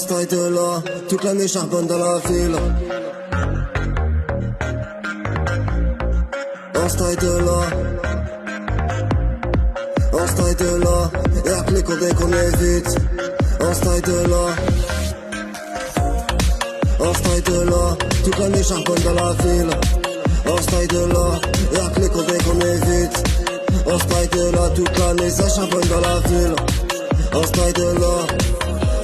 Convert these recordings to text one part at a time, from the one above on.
se taille de là, toute l'année charbonne dans la ville. On se taille de là, on se taille de là, y'a que les codés qu'on évite. On se taille de là, on se taille de là, toute l'année charbonne dans la ville. On se taille de là, y'a que les codés qu'on évite. On se taille de là, toute l'année ça charbonne dans la ville. On se taille de là,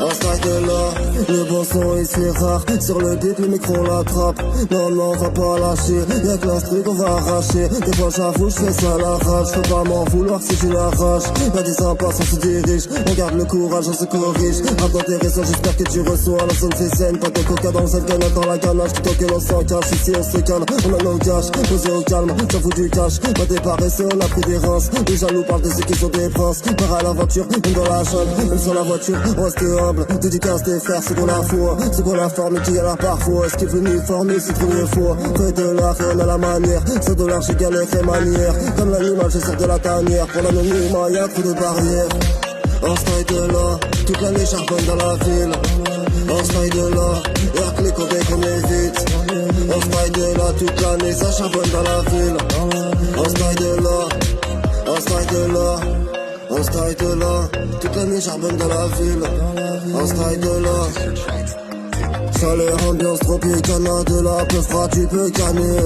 on se taille de là. Le bon son ici est rare, sur le beat le micro l'attrape. Non non on va pas lâcher, y'a que l'instru qu'on va arracher. Des fois j'avoue j'fais ça à la rage, faut pas m'en vouloir si j'ai la rage. Pas des sympas on se dirige, on garde le courage, on se corrige. Rap intéressant, j'espère que tu reçois. La zone c'est zen, pas de coca dans cette canne, dans la ganache. Plutôt que l'on s'en cache, ici on se calme, on a nos cash. Posé au calme, j'en fous du cash. Pas des paresseux, on a pris des rinces. Les jaloux parlent de ceux qui sont des princes. Part à l'aventure, même dans la jungle, même sur la voiture, on reste humble. Dédicace des frères, c'est qu'on a foi, c'est qu'on a formé qui a la parfois. Est-ce qu'il est venu former, c'est trop de fois. Fait de l'art et on a la manière. Ce dollar, j'ai gagné fait manière. Comme l'animal, je sors de la tanière. Pour l'anonymat, y'a trop de barrières. On se taille de là, toute l'année charbonne dans la ville. On se taille de là, y'a que les codés qu'on évite. On se taille de là, toute l'année, ça charbonne dans la ville. On se taille de là, on se taille de là. On se taille de là, toute l'année charbonne dans la ville. On se taille de là. Chaleur, ambiance tropicale, de la peu froid, tu peux canner.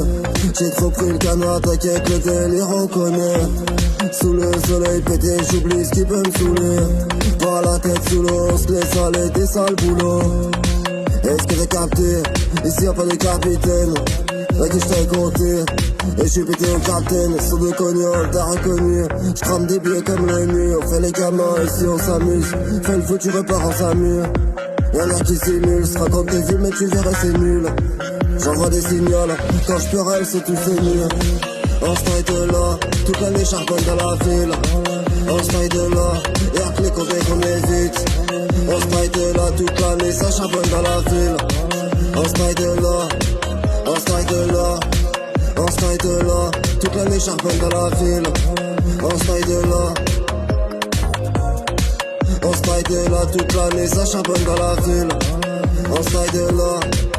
J'ai trop pris le canard, t'inquiète, le délire on connaît. Sous le soleil pété, j'oublie ce qui peut me saouler. Pas la tête sous l'eau, on se laisse aller des sales boulots. Est-ce que t'as capté? Ici y'a pas de capitaine. Là que j't'ai compté, et j'suis pété au capitaine. Sur de cognon, t'as reconnu. J'crame des billets comme le mur. Fais les gamins, ici on s'amuse. Fais le fou, tu repars en samur. Y'en a qui simulent, se racontent des villes, mais tu verrais c'est nul. J'envoie des signaux, quand j'pleure elle, c'est tout c'est nul. On se taille de là, toute l'année charbonne dans la ville. On se taille de là, y'a que les codés qu'on évite. On se taille de là, toute l'année ça charbonne dans la ville. On se taille de là, on se taille de là, on se taille de là, toute l'année charbonne dans la ville. On se taille de là, on se taille de là, toute l'année ça charbonne dans la ville. On se taille de là.